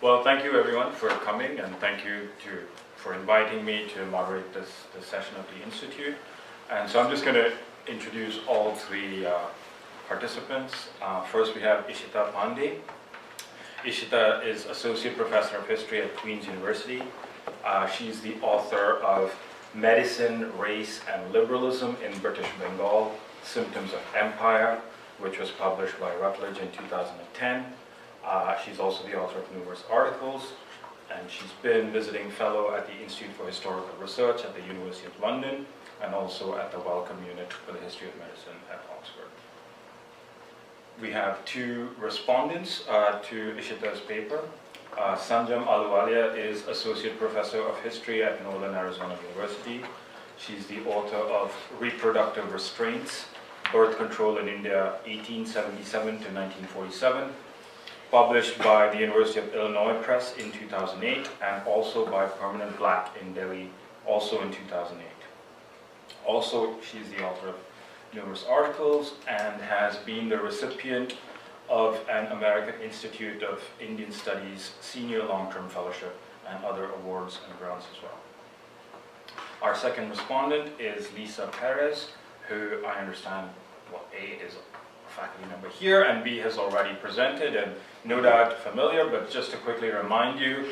Well, thank you everyone for coming, and thank you for inviting me to moderate this session of the Institute. And so I'm just going to introduce all three participants. First we have Ishita Pande. Ishita is Associate Professor of History at Queen's University. She's the author of Medicine, Race and Liberalism in British Bengal, Symptoms of Empire, which was published by Routledge in 2010. She's also the author of numerous articles, and she's been visiting fellow at the Institute for Historical Research at the University of London, and also at the Wellcome Unit for the History of Medicine at Oxford. We have two respondents to Ishita's paper. Sanjam Ahluwalia is Associate Professor of History at Northern Arizona University. She's the author of Reproductive Restraints, Birth Control in India, 1877 to 1947, published by the University of Illinois Press in 2008, and also by Permanent Black in Delhi, also in 2008. Also, she's the author of numerous articles and has been the recipient of an American Institute of Indian Studies Senior Long-Term Fellowship and other awards and grants as well. Our second respondent is Lisa Perez, who I understand, well, A, is a faculty member here, and B, has already presented and no doubt familiar, but just to quickly remind you,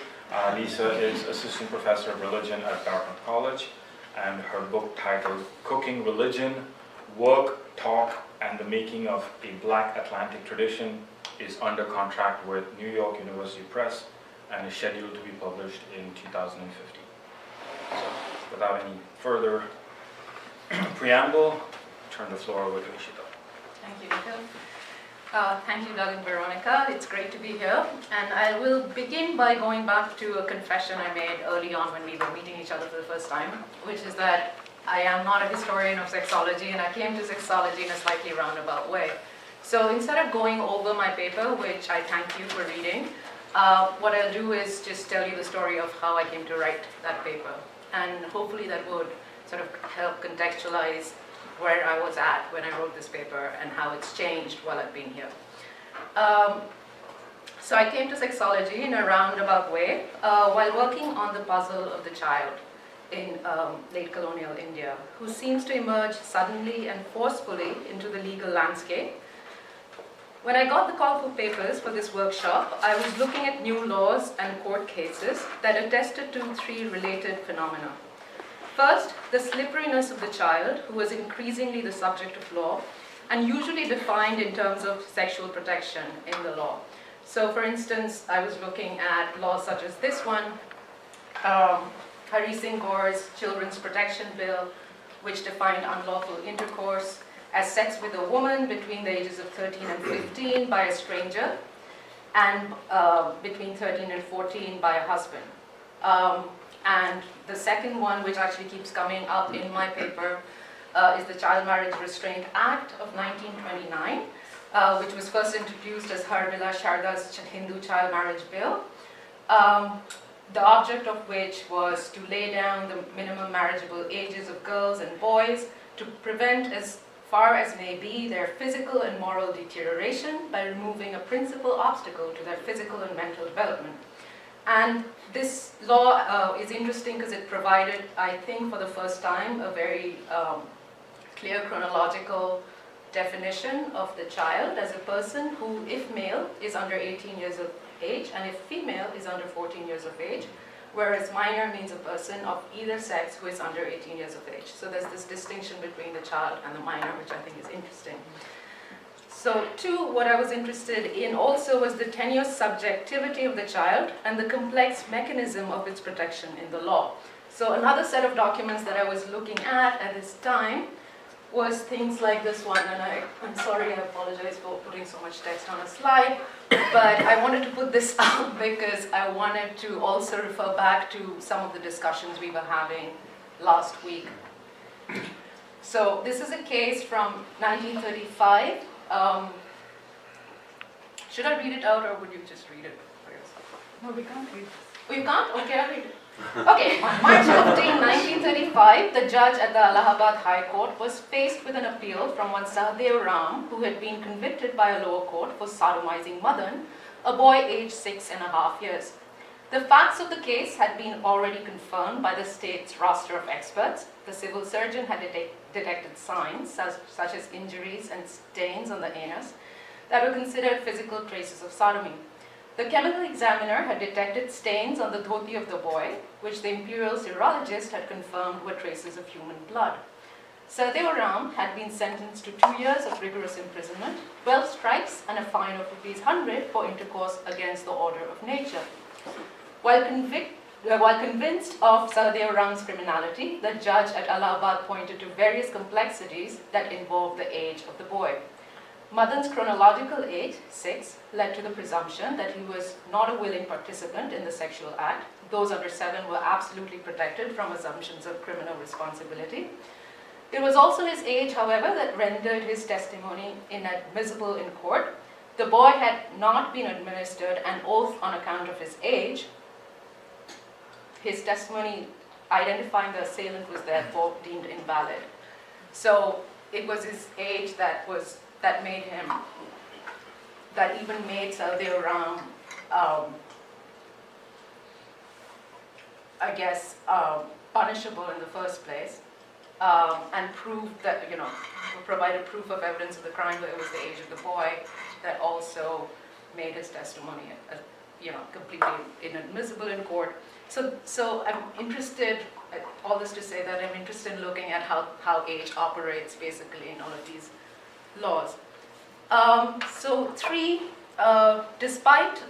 Lisa is Assistant Professor of Religion at Dartmouth College, and her book titled Cooking Religion, Work, Talk, and the Making of a Black Atlantic Tradition is under contract with New York University Press and is scheduled to be published in 2015. So, without any further preamble, I turn the floor over to Ishita. Thank you, Nikhil. Thank you, Doug and Veronica. It's great to be here. And I will begin by going back to a confession I made early on when we were meeting each other for the first time, which is that I am not a historian of sexology, and I came to sexology in a slightly roundabout way. So instead of going over my paper, which I thank you for reading, what I'll do is just tell you the story of how I came to write that paper. And hopefully that would sort of help contextualize where I was at when I wrote this paper and how it's changed while I've been here. So I came to sexology in a roundabout way while working on the puzzle of the child in late colonial India, who seems to emerge suddenly and forcefully into the legal landscape. When I got the call for papers for this workshop, I was looking at new laws and court cases that attested to three related phenomena. First, the slipperiness of the child, who was increasingly the subject of law, and usually defined in terms of sexual protection in the law. So for instance, I was looking at laws such as this one, Hari Singh Gore's Children's Protection Bill, which defined unlawful intercourse as sex with a woman between the ages of 13 and 15 by a stranger, and between 13 and 14 by a husband. And the second one, which actually keeps coming up in my paper, is the Child Marriage Restraint Act of 1929, which was first introduced as Harmila Sharda's Hindu Child Marriage Bill, the object of which was to lay down the minimum marriageable ages of girls and boys to prevent, as far as may be, their physical and moral deterioration by removing a principal obstacle to their physical and mental development. And this law is interesting because it provided, I think for the first time, a very clear chronological definition of the child as a person who, if male, is under 18 years of age, and if female is under 14 years of age, whereas minor means a person of either sex who is under 18 years of age. So there's this distinction between the child and the minor, which I think is interesting. So two, what I was interested in also was the tenuous subjectivity of the child and the complex mechanism of its protection in the law. So another set of documents that I was looking at this time was things like this one, and I'm sorry, I apologize for putting so much text on a slide, but I wanted to put this out because I wanted to also refer back to some of the discussions we were having last week. So this is a case from 1935. Should I read it out, or would you just read it for yourself? No, we can't read. Oh, you can't? Okay, I'll read it. Okay, March 15, 1935, the judge at the Allahabad High Court was faced with an appeal from one Sahdev Ram, who had been convicted by a lower court for sodomizing Madan, a boy aged 6.5 years. The facts of the case had been already confirmed by the state's roster of experts. The civil surgeon had detected signs such as injuries and stains on the anus that were considered physical traces of sodomy. The chemical examiner had detected stains on the dhoti of the boy, which the imperial serologist had confirmed were traces of human blood. Sardeo Ram had been sentenced to 2 years of rigorous imprisonment, 12 stripes, and a fine of ₹100 for intercourse against the order of nature. While convinced of Sardeo Ram's criminality, the judge at Allahabad pointed to various complexities that involved the age of the boy. Madan's chronological age, 6, led to the presumption that he was not a willing participant in the sexual act. Those under 7 were absolutely protected from assumptions of criminal responsibility. It was also his age, however, that rendered his testimony inadmissible in court. The boy had not been administered an oath on account of his age. His testimony identifying the assailant was therefore deemed invalid. So it was his age that even made Sardeo Ram, punishable in the first place, and proved that, provided proof of evidence of the crime, but it was the age of the boy that also made his testimony, completely inadmissible in court. So I'm interested, all this to say that I'm interested in looking at how age operates basically in all of these laws. Despite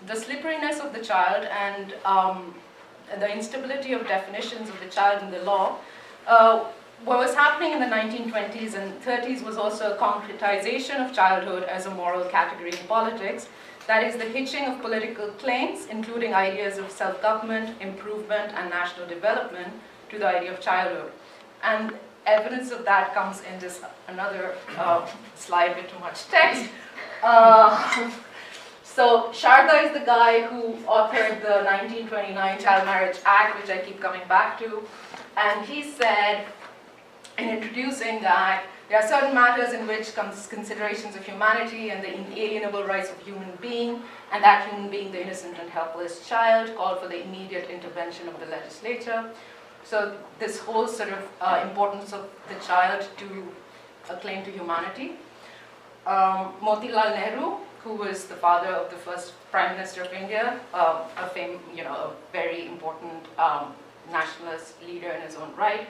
the slipperiness of the child and the instability of definitions of the child in the law, what was happening in the 1920s and 30s was also a concretization of childhood as a moral category in politics. That is the hitching of political claims, including ideas of self-government, improvement, and national development, to the idea of childhood. And evidence of that comes in this another slide with too much text. So Sharda is the guy who authored the 1929 Child Marriage Act, which I keep coming back to. And he said, in introducing the act, there are certain matters in which comes considerations of humanity and the inalienable rights of human being, and that human being, the innocent and helpless child, called for the immediate intervention of the legislature. So this whole sort of importance of the child to a claim to humanity. Motilal Nehru, who was the father of the first Prime Minister of India, a very important nationalist leader in his own right,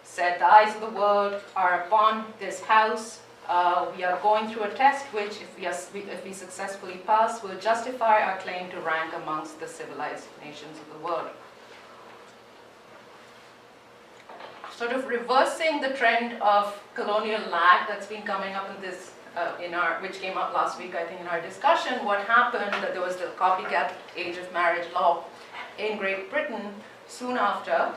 said, "The eyes of the world are upon this house. We are going through a test which, if we successfully pass, will justify our claim to rank amongst the civilized nations of the world." Sort of reversing the trend of colonial lag that's been coming up in this, which came up last week, I think, in our discussion. What happened, that there was the copycat age of marriage law in Great Britain soon after,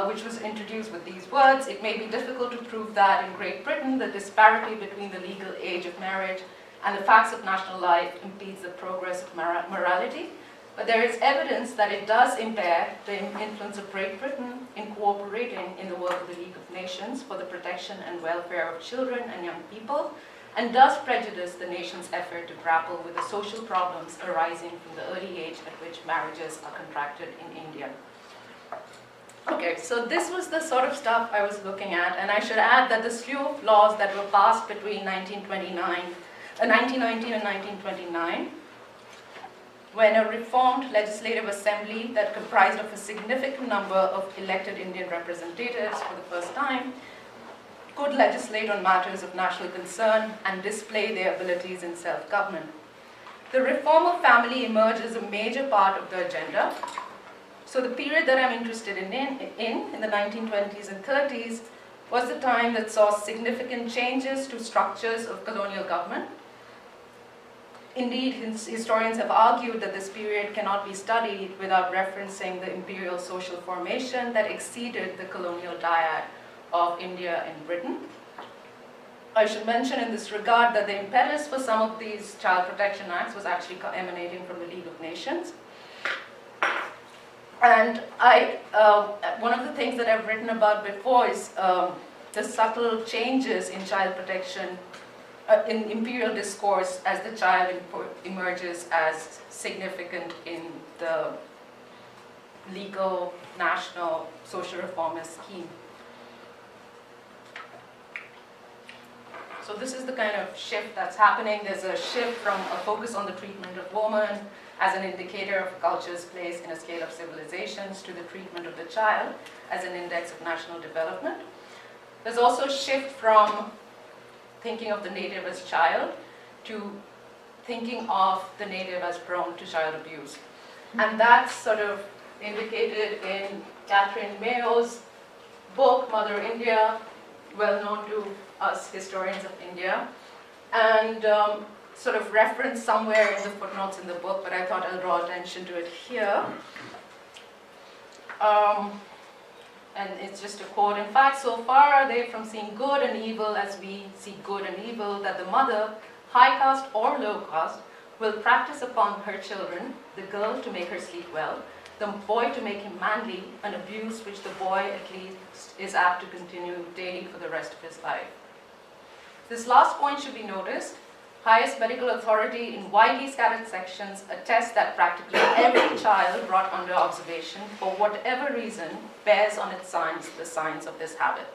which was introduced with these words: "It may be difficult to prove that in Great Britain the disparity between the legal age of marriage and the facts of national life impedes the progress of morality, but there is evidence that it does impair the influence of Great Britain in cooperating in the work of the League of Nations for the protection and welfare of children and young people, and does prejudice the nation's effort to grapple with the social problems arising from the early age at which marriages are contracted in India." Okay, so this was the sort of stuff I was looking at, and I should add that the slew of laws that were passed between 1919 and 1929, when a reformed legislative assembly that comprised of a significant number of elected Indian representatives for the first time could legislate on matters of national concern and display their abilities in self-government. The reform of family emerged as a major part of the agenda. So the period that I'm interested in the 1920s and 30s, was the time that saw significant changes to structures of colonial government. Indeed, historians have argued that this period cannot be studied without referencing the imperial social formation that exceeded the colonial dyad of India and Britain. I should mention in this regard that the impetus for some of these child protection acts was actually emanating from the League of Nations. And one of the things that I've written about before is the subtle changes in child protection in imperial discourse as the child emerges as significant in the legal, national, social reformist scheme. So this is the kind of shift that's happening. There's a shift from a focus on the treatment of woman as an indicator of a culture's place in a scale of civilizations to the treatment of the child as an index of national development. There's also a shift from thinking of the native as child to thinking of the native as prone to child abuse. And that's sort of indicated in Catherine Mayo's book, Mother India, well known to us historians of India, and sort of referenced somewhere in the footnotes in the book, but I thought I'll draw attention to it here. And it's just a quote. In fact, so far are they from seeing good and evil as we see good and evil, that the mother, high caste or low caste, will practice upon her children, the girl to make her sleep well, the boy to make him manly, an abuse which the boy at least is apt to continue daily for the rest of his life. This last point should be noticed. Highest medical authority in widely scattered sections attests that practically every child brought under observation, for whatever reason, bears on its signs the signs of this habit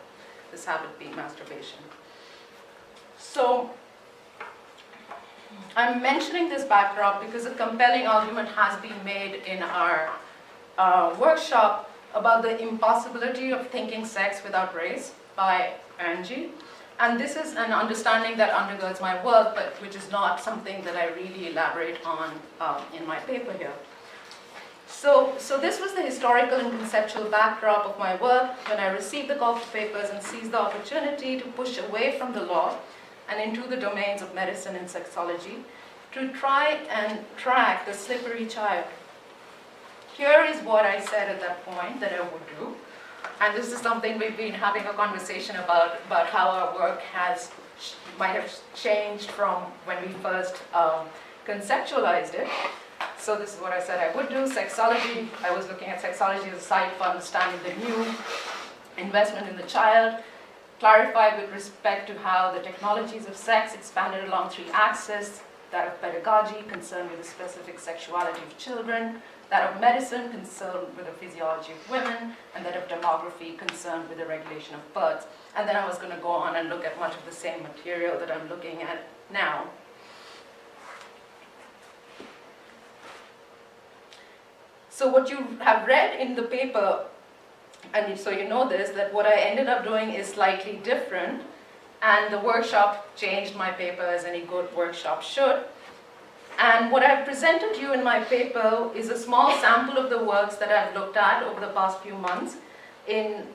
being masturbation. So, I'm mentioning this backdrop because a compelling argument has been made in our workshop about the impossibility of thinking sex without race by Angie. And this is an understanding that undergirds my work, but which is not something that I really elaborate on in my paper here. So this was the historical and conceptual backdrop of my work when I received the call for papers and seized the opportunity to push away from the law and into the domains of medicine and sexology to try and track the slippery child. Here is what I said at that point that I would do. And this is something we've been having a conversation about how our work might have changed from when we first conceptualized it. So this is what I said I would do. Sexology, I was looking at sexology as a site for understanding the new investment in the child, clarified with respect to how the technologies of sex expanded along three axes, that of pedagogy, concerned with the specific sexuality of children, that of medicine, concerned with the physiology of women, and that of demography, concerned with the regulation of births. And then I was going to go on and look at much of the same material that I'm looking at now. So what you have read in the paper, and so you know this, that what I ended up doing is slightly different, and the workshop changed my paper as any good workshop should. And what I've presented you in my paper is a small sample of the works that I've looked at over the past few months in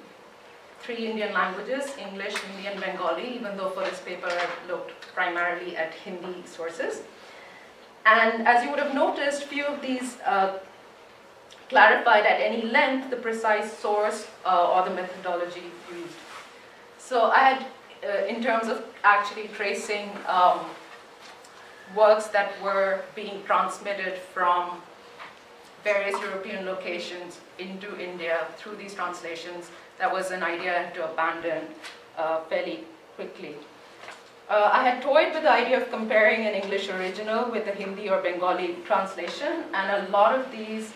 3 Indian languages, English, Hindi, and Bengali, even though for this paper I've looked primarily at Hindi sources. And as you would have noticed, few of these clarified at any length the precise source or the methodology used. So I had, in terms of actually tracing works that were being transmitted from various European locations into India through these translations, that was an idea I had to abandon fairly quickly. I had toyed with the idea of comparing an English original with a Hindi or Bengali translation, and a lot of these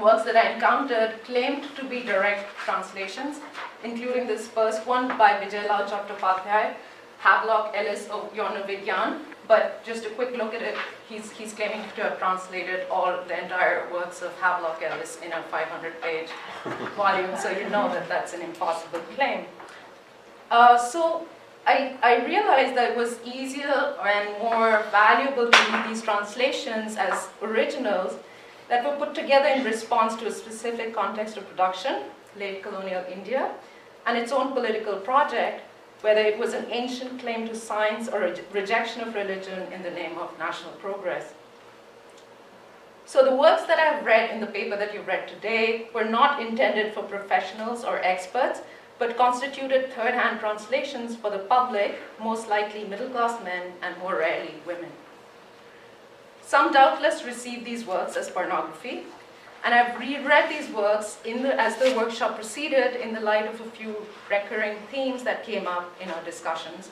works that I encountered claimed to be direct translations, including this first one by Vijayalal Chattopadhyay, Havelock Ellis of Vigyan. But just a quick look at it, he's claiming to have translated the entire works of Havelock Ellis in a 500-page volume, so you know that that's an impossible claim. So I realized that it was easier and more valuable to read these translations as originals that were put together in response to a specific context of production, late colonial India, and its own political project, whether it was an ancient claim to science or a rejection of religion in the name of national progress. So the works that I've read in the paper that you've read today were not intended for professionals or experts, but constituted third-hand translations for the public, most likely middle-class men and more rarely women. Some doubtless received these works as pornography, and I've reread these works as the workshop proceeded in the light of a few recurring themes that came up in our discussions.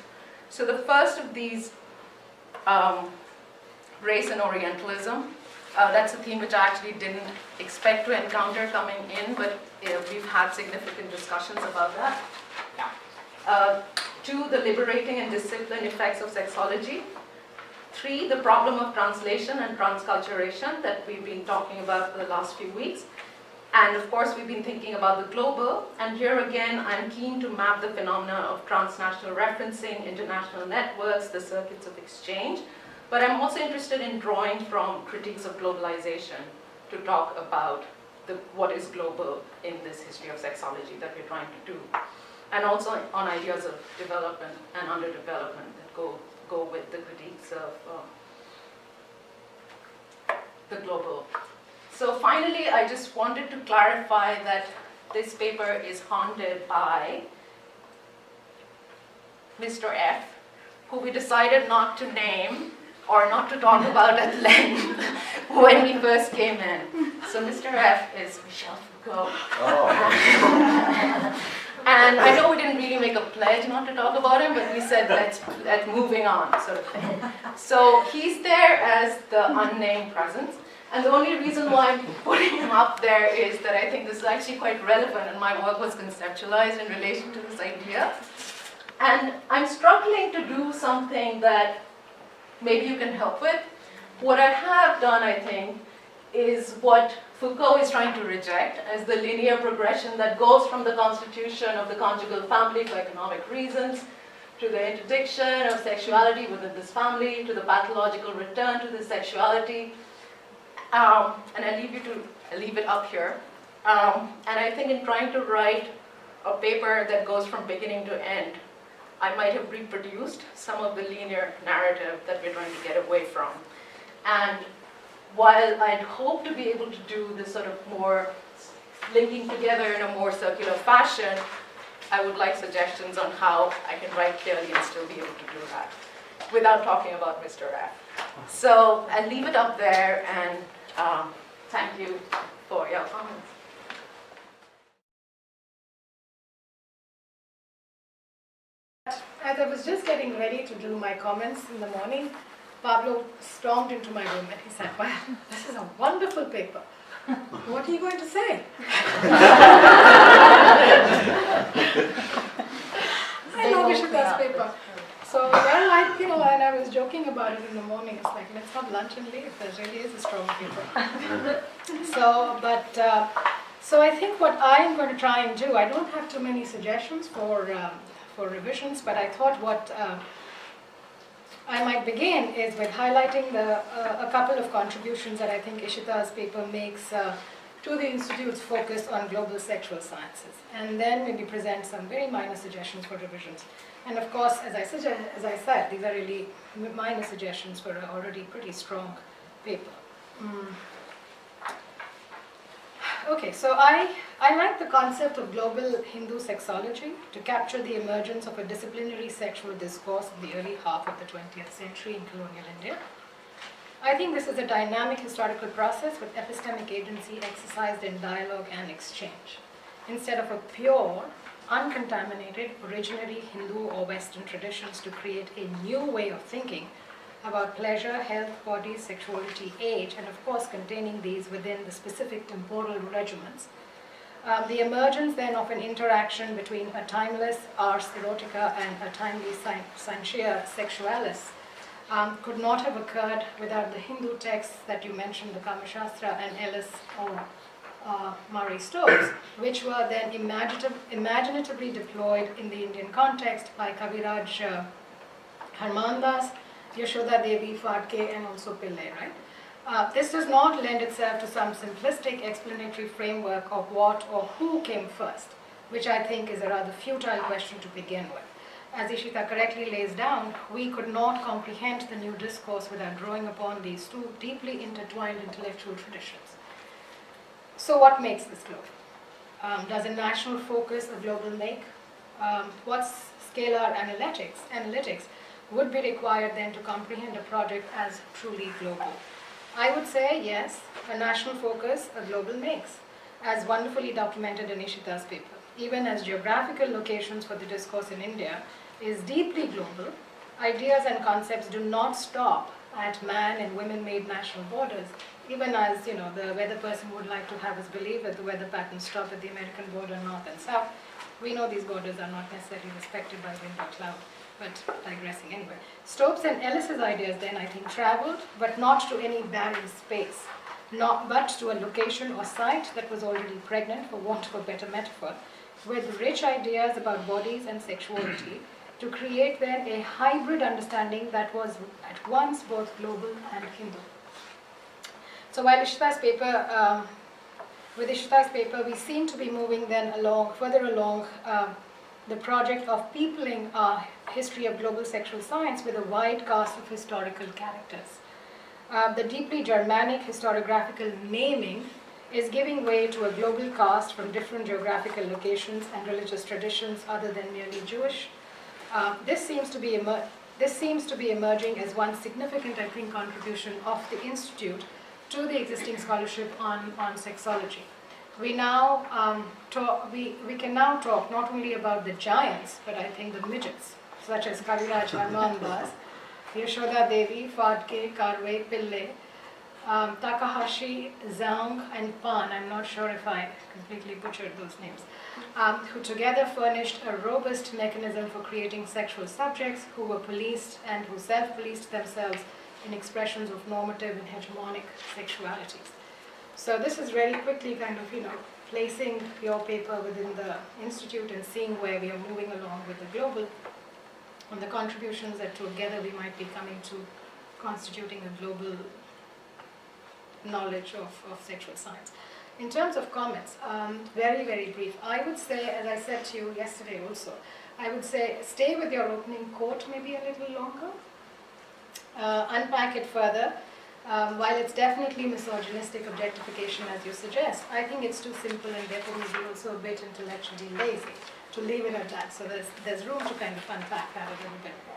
So the first of these, race and Orientalism. That's a theme which I actually didn't expect to encounter coming in, but we've had significant discussions about that. 2, the liberating and disciplined effects of sexology. 3, the problem of translation and transculturation that we've been talking about for the last few weeks. And of course, we've been thinking about the global. And here again, I'm keen to map the phenomena of transnational referencing, international networks, the circuits of exchange. But I'm also interested in drawing from critiques of globalization to talk about what is global in this history of sexology that we're trying to do. And also on ideas of development and underdevelopment that go with the critiques of the global. So finally, I just wanted to clarify that this paper is haunted by Mr. F, who we decided not to name or not to talk about at length when we first came in. So Mr. F is Michel Foucault. Oh. And I know we didn't really make a pledge not to talk about him, but we said let's moving on, sort of thing. So he's there as the unnamed presence. And the only reason why I'm putting him up there is that I think this is actually quite relevant, and my work was conceptualized in relation to this idea. And I'm struggling to do something that maybe you can help with. What I have done, I think, is what Foucault is trying to reject as the linear progression that goes from the constitution of the conjugal family for economic reasons, to the interdiction of sexuality within this family, to the pathological return to this sexuality. And I leave it up here. And I think in trying to write a paper that goes from beginning to end, I might have reproduced some of the linear narrative that we're trying to get away from. And while I'd hope to be able to do this sort of more linking together in a more circular fashion, I would like suggestions on how I can write clearly and still be able to do that without talking about Mr. F. So I'll leave it up there, and thank you for your comments. As I was just getting ready to do my comments in the morning, Pablo stormed into my room and he said, "Wow, this is a wonderful paper. What are you going to say?" I love Ishita's paper. So, well, and I was joking about it in the morning. It's like, let's have lunch and leave. There really is a strong paper. So I think what I'm going to try and do, I don't have too many suggestions for revisions, but I thought what I might begin is with highlighting a couple of contributions that I think Ishita's paper makes to the Institute's focus on global sexual sciences, and then maybe present some very minor suggestions for revisions. And of course, as I said, these are really minor suggestions for an already pretty strong paper. Okay, so I like the concept of global Hindu sexology to capture the emergence of a disciplinary sexual discourse in the early half of the 20th century in colonial India. I think this is a dynamic historical process with epistemic agency exercised in dialogue and exchange, instead of a pure, uncontaminated, originary Hindu or Western traditions to create a new way of thinking about pleasure, health, body, sexuality, age, and of course containing these within the specific temporal regiments. The emergence then of an interaction between a timeless ars erotica and a timely sensuia sexualis could not have occurred without the Hindu texts that you mentioned, the Kama Shastra and Ellis or Murray Stokes, which were then imaginatively deployed in the Indian context by Kaviraj Harmandas, Yashoda Devi, Phadke, and also Pillai, right? This does not lend itself to some simplistic explanatory framework of what or who came first, which I think is a rather futile question to begin with. As Ishita correctly lays down, we could not comprehend the new discourse without drawing upon these two deeply intertwined intellectual traditions. So what makes this global? Does a national focus a global make? What's scalar analytics would be required then to comprehend a project as truly global? I would say yes, a national focus a global makes, as wonderfully documented in Ishita's paper. Even as geographical locations for the discourse in India is deeply global, ideas and concepts do not stop at man and women-made national borders, even as, you know, the weather person would like to have us believe that the weather patterns stop at the American border, north and south. We know these borders are not necessarily respected by wind or cloud, but digressing anyway. Stopes and Ellis's ideas then, I think, traveled, but not to any barren space, but to a location or site that was already pregnant, for want of a better metaphor, with rich ideas about bodies and sexuality, to create then a hybrid understanding that was at once both global and Hindu. So while with Ishita's paper, we seem to be moving then further along the project of peopling our history of global sexual science with a wide cast of historical characters. The deeply Germanic historiographical naming is giving way to a global cast from different geographical locations and religious traditions other than merely Jewish. This seems to be emerging as one significant, I think, contribution of the Institute to the existing scholarship on sexology. We now we can now talk not only about the giants, but I think the midgets, such as Kaviraj Harman Das, Yashoda Devi, Phadke, Karve, Pillai, Takahashi, Zhang, and Pan, I'm not sure if I completely butchered those names, who together furnished a robust mechanism for creating sexual subjects who were policed and who self-policed themselves in expressions of normative and hegemonic sexualities. So this is very quickly kind of, you know, placing your paper within the Institute and seeing where we are moving along with the global and the contributions that together we might be coming to constituting a global knowledge of sexual science. In terms of comments, very, very brief. I would say, as I said to you yesterday also, I would say stay with your opening quote maybe a little longer, unpack it further. While it's definitely misogynistic objectification as you suggest, I think it's too simple and therefore maybe also a bit intellectually lazy to leave it at that. So there's room to kind of unpack that a little bit more.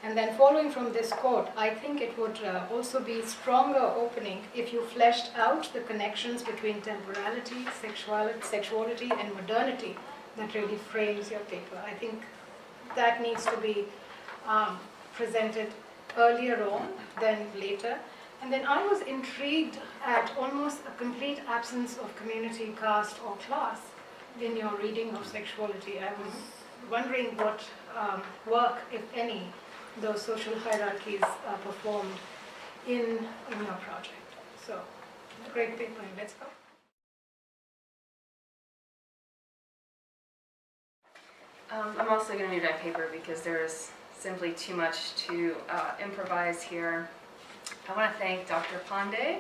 And then following from this quote, I think it would also be stronger opening if you fleshed out the connections between temporality, sexuality, and modernity that really frames your paper. I think that needs to be presented earlier on than later. And then I was intrigued at almost a complete absence of community, caste, or class in your reading of sexuality. I was wondering what work, if any, those social hierarchies performed in your project. So, great paper, let's go. I'm also going to read my paper because there is simply too much to improvise here. I want to thank Dr. Pande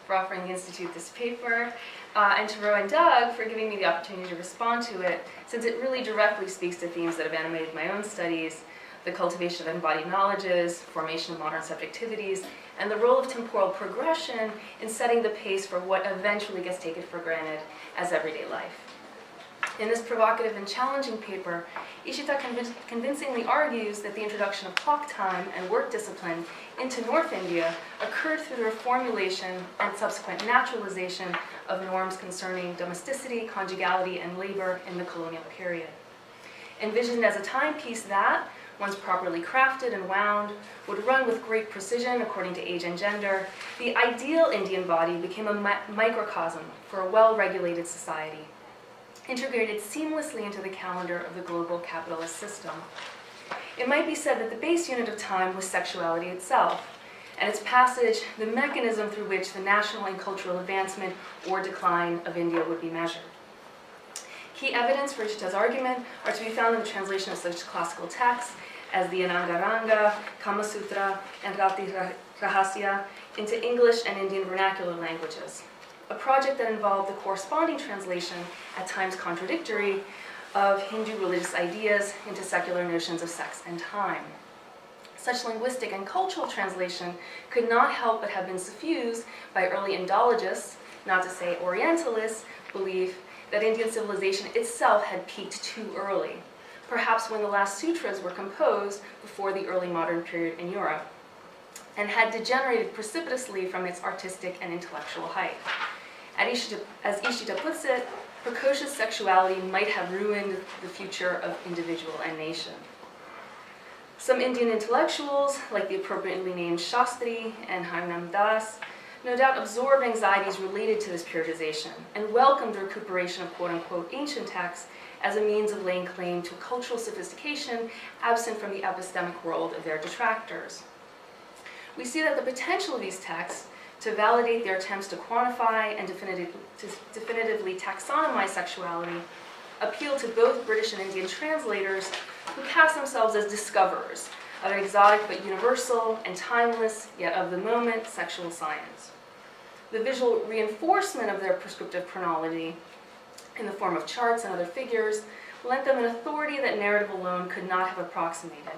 for offering the Institute this paper, and to Ro and Doug for giving me the opportunity to respond to it, since it really directly speaks to themes that have animated my own studies: the cultivation of embodied knowledges, formation of modern subjectivities, and the role of temporal progression in setting the pace for what eventually gets taken for granted as everyday life. In this provocative and challenging paper, Ishita convincingly argues that the introduction of clock time and work discipline into North India occurred through the reformulation and subsequent naturalization of norms concerning domesticity, conjugality, and labor in the colonial period. Envisioned as a timepiece that, once properly crafted and wound, would run with great precision according to age and gender, the ideal Indian body became a microcosm for a well-regulated society, integrated seamlessly into the calendar of the global capitalist system. It might be said that the base unit of time was sexuality itself, and its passage the mechanism through which the national and cultural advancement or decline of India would be measured. Key evidence for Ishita's argument are to be found in the translation of such classical texts as the Anangaranga, Kama Sutra, and Rati Rahasya into English and Indian vernacular languages, a project that involved the corresponding translation, at times contradictory, of Hindu religious ideas into secular notions of sex and time. Such linguistic and cultural translation could not help but have been suffused by early Indologists, not to say Orientalists, belief that Indian civilization itself had peaked too early, perhaps when the last sutras were composed before the early modern period in Europe, and had degenerated precipitously from its artistic and intellectual height. As Ishita puts it, precocious sexuality might have ruined the future of individual and nation. Some Indian intellectuals, like the appropriately named Shastri and Harnam Das, no doubt absorbed anxieties related to this periodization and welcomed the recuperation of quote-unquote ancient texts as a means of laying claim to cultural sophistication absent from the epistemic world of their detractors. We see that the potential of these texts to validate their attempts to quantify and definitively taxonomize sexuality appeal to both British and Indian translators who cast themselves as discoverers of an exotic but universal and timeless, yet of the moment, sexual science. The visual reinforcement of their prescriptive chronology in the form of charts and other figures lent them an authority that narrative alone could not have approximated.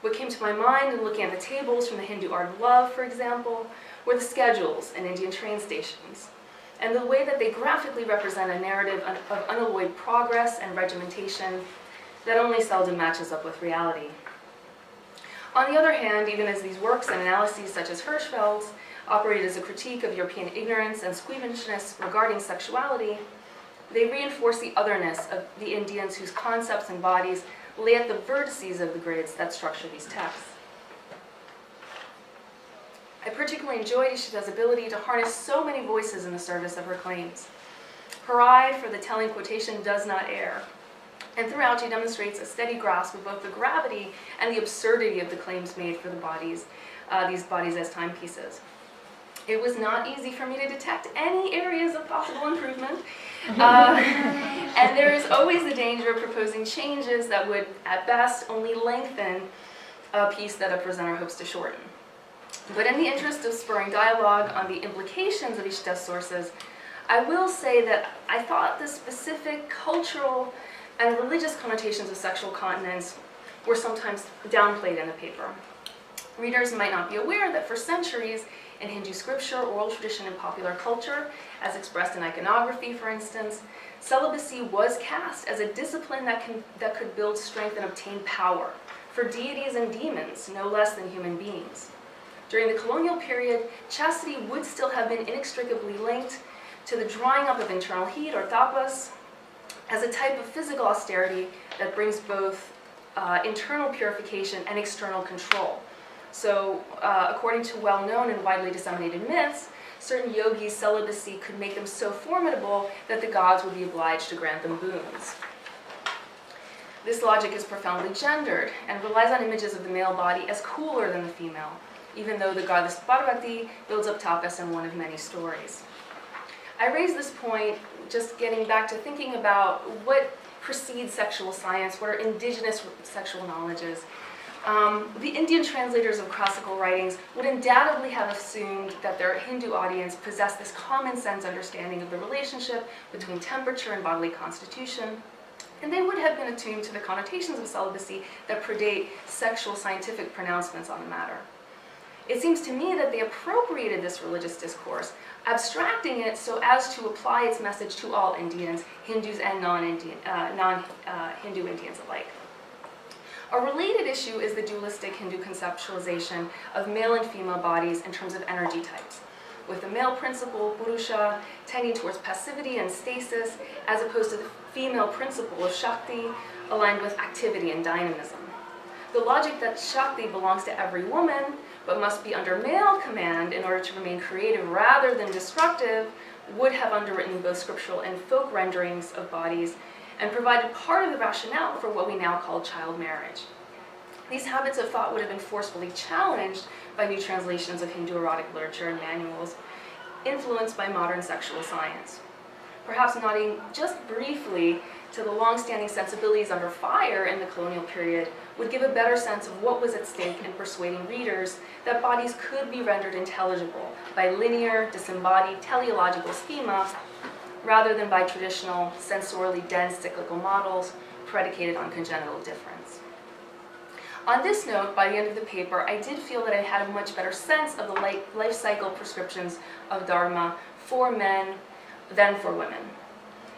What came to my mind in looking at the tables from the Hindu Art of Love, for example, were the schedules in Indian train stations, and the way that they graphically represent a narrative of unalloyed progress and regimentation that only seldom matches up with reality. On the other hand, even as these works and analyses such as Hirschfeld's operated as a critique of European ignorance and squeamishness regarding sexuality, they reinforce the otherness of the Indians whose concepts and bodies lay at the vertices of the grids that structure these texts. I particularly enjoyed Ishita's ability to harness so many voices in the service of her claims. Her eye for the telling quotation does not err, and throughout she demonstrates a steady grasp of both the gravity and the absurdity of the claims made for the bodies, these bodies as timepieces. It was not easy for me to detect any areas of possible improvement, and there is always the danger of proposing changes that would, at best, only lengthen a piece that a presenter hopes to shorten. But in the interest of spurring dialogue on the implications of Ishita's sources, I will say that I thought the specific cultural and religious connotations of sexual continence were sometimes downplayed in the paper. Readers might not be aware that for centuries, in Hindu scripture, oral tradition, and popular culture, as expressed in iconography, for instance, celibacy was cast as a discipline that could build strength and obtain power for deities and demons, no less than human beings. During the colonial period, chastity would still have been inextricably linked to the drawing up of internal heat, or tapas, as a type of physical austerity that brings both internal purification and external control. So, according to well-known and widely disseminated myths, certain yogis' celibacy could make them so formidable that the gods would be obliged to grant them boons. This logic is profoundly gendered and relies on images of the male body as cooler than the female, even though the goddess Parvati builds up tapas in one of many stories. I raise this point just getting back to thinking about what precedes sexual science, what are indigenous sexual knowledges. The Indian translators of classical writings would undoubtedly have assumed that their Hindu audience possessed this common sense understanding of the relationship between temperature and bodily constitution, and they would have been attuned to the connotations of celibacy that predate sexual scientific pronouncements on the matter. It seems to me that they appropriated this religious discourse, abstracting it so as to apply its message to all Indians, Hindus and non-Hindu Indians alike. A related issue is the dualistic Hindu conceptualization of male and female bodies in terms of energy types, with the male principle, Purusha, tending towards passivity and stasis, as opposed to the female principle of Shakti, aligned with activity and dynamism. The logic that Shakti belongs to every woman, but must be under male command in order to remain creative rather than destructive, would have underwritten both scriptural and folk renderings of bodies, and provided part of the rationale for what we now call child marriage. These habits of thought would have been forcefully challenged by new translations of Hindu erotic literature and manuals, influenced by modern sexual science. Perhaps nodding just briefly to the long-standing sensibilities under fire in the colonial period would give a better sense of what was at stake in persuading readers that bodies could be rendered intelligible by linear, disembodied teleological schema, rather than by traditional, sensorially dense cyclical models predicated on congenital difference. On this note, by the end of the paper, I did feel that I had a much better sense of the life cycle prescriptions of Dharma for men than for women.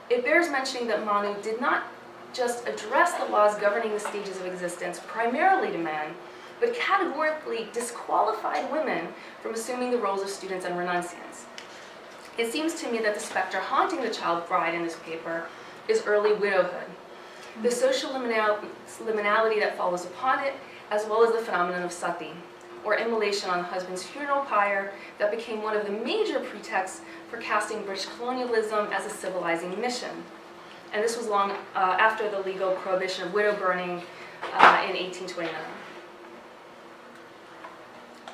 It bears mentioning that Manu did not just address the laws governing the stages of existence primarily to men, but categorically disqualified women from assuming the roles of students and renunciants. It seems to me that the specter haunting the child bride in this paper is early widowhood. The social liminality that follows upon it as well as the phenomenon of sati, or immolation on the husband's funeral pyre, that became one of the major pretexts for casting British colonialism as a civilizing mission. And this was long after the legal prohibition of widow burning in 1829.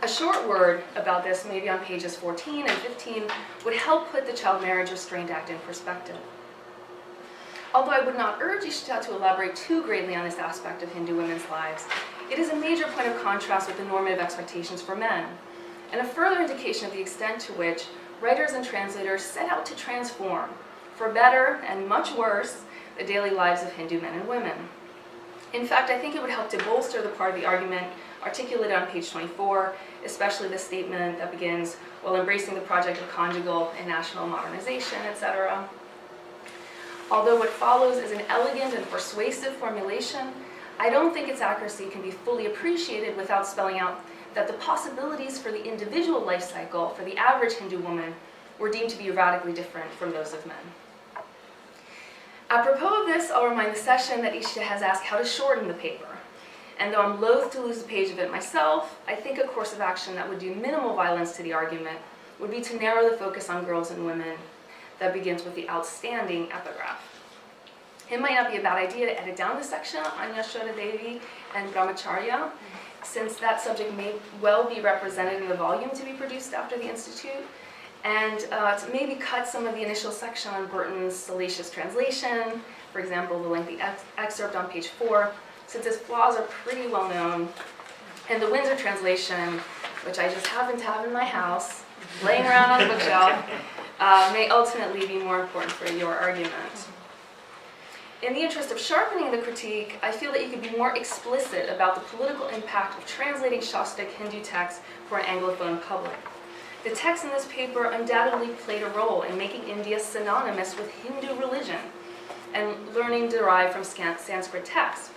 A short word about this, maybe on pages 14 and 15, would help put the Child Marriage Restraint Act in perspective. Although I would not urge Ishita to elaborate too greatly on this aspect of Hindu women's lives, it is a major point of contrast with the normative expectations for men, and a further indication of the extent to which writers and translators set out to transform, for better and much worse, the daily lives of Hindu men and women. In fact, I think it would help to bolster the part of the argument articulated on page 24, especially the statement that begins, while embracing the project of conjugal and national modernization, etc. Although what follows is an elegant and persuasive formulation, I don't think its accuracy can be fully appreciated without spelling out that the possibilities for the individual life cycle for the average Hindu woman were deemed to be radically different from those of men. Apropos of this, I'll remind the session that Ishita has asked how to shorten the paper. And though I'm loath to lose a page of it myself, I think a course of action that would do minimal violence to the argument would be to narrow the focus on girls and women that begins with the outstanding epigraph. It might not be a bad idea to edit down the section on Yashoda Devi and Brahmacharya, since that subject may well be represented in the volume to be produced after the Institute, and to maybe cut some of the initial section on Burton's salacious translation, for example, the lengthy excerpt on page 4, since its flaws are pretty well known, and the Windsor translation, which I just happen to have in my house, laying around on the bookshelf, may ultimately be more important for your argument. In the interest of sharpening the critique, I feel that you could be more explicit about the political impact of translating Shastic Hindu texts for an Anglophone public. The text in this paper undoubtedly played a role in making India synonymous with Hindu religion and learning derived from Sanskrit texts.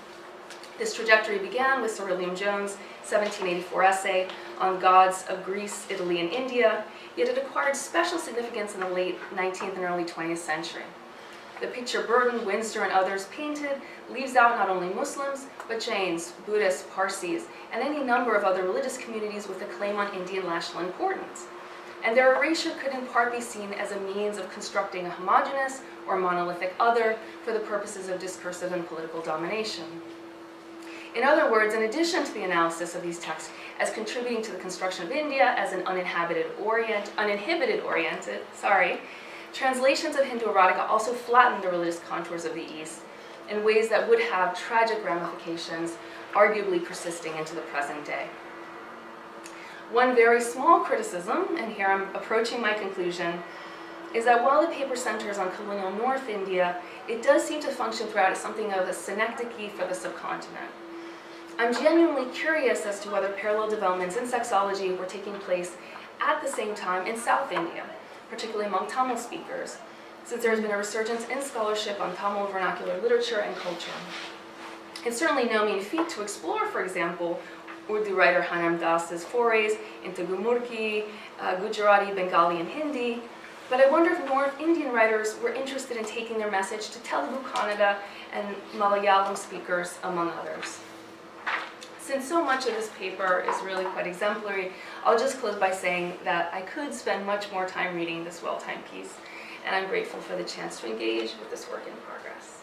This trajectory began with Sir William Jones' 1784 essay on gods of Greece, Italy, and India, yet it acquired special significance in the late 19th and early 20th century. The picture Burton, Windsor, and others painted leaves out not only Muslims, but Jains, Buddhists, Parsis, and any number of other religious communities with a claim on Indian national importance. And their erasure could in part be seen as a means of constructing a homogeneous or monolithic other for the purposes of discursive and political domination. In other words, in addition to the analysis of these texts as contributing to the construction of India as an uninhibited oriented, translations of Hindu erotica also flattened the religious contours of the East in ways that would have tragic ramifications, arguably persisting into the present day. One very small criticism, and here I'm approaching my conclusion, is that while the paper centers on colonial North India, it does seem to function throughout as something of a synecdoche for the subcontinent. I'm genuinely curious as to whether parallel developments in sexology were taking place at the same time in South India, particularly among Tamil speakers, since there has been a resurgence in scholarship on Tamil vernacular literature and culture. It's certainly no mean feat to explore, for example, Urdu writer Hanam Das's forays into Gurmukhi, Gujarati, Bengali, and Hindi, but I wonder if North Indian writers were interested in taking their message to Telugu, Kannada, and Malayalam speakers, among others. Since so much of this paper is really quite exemplary, I'll just close by saying that I could spend much more time reading this well-timed piece, and I'm grateful for the chance to engage with this work in progress.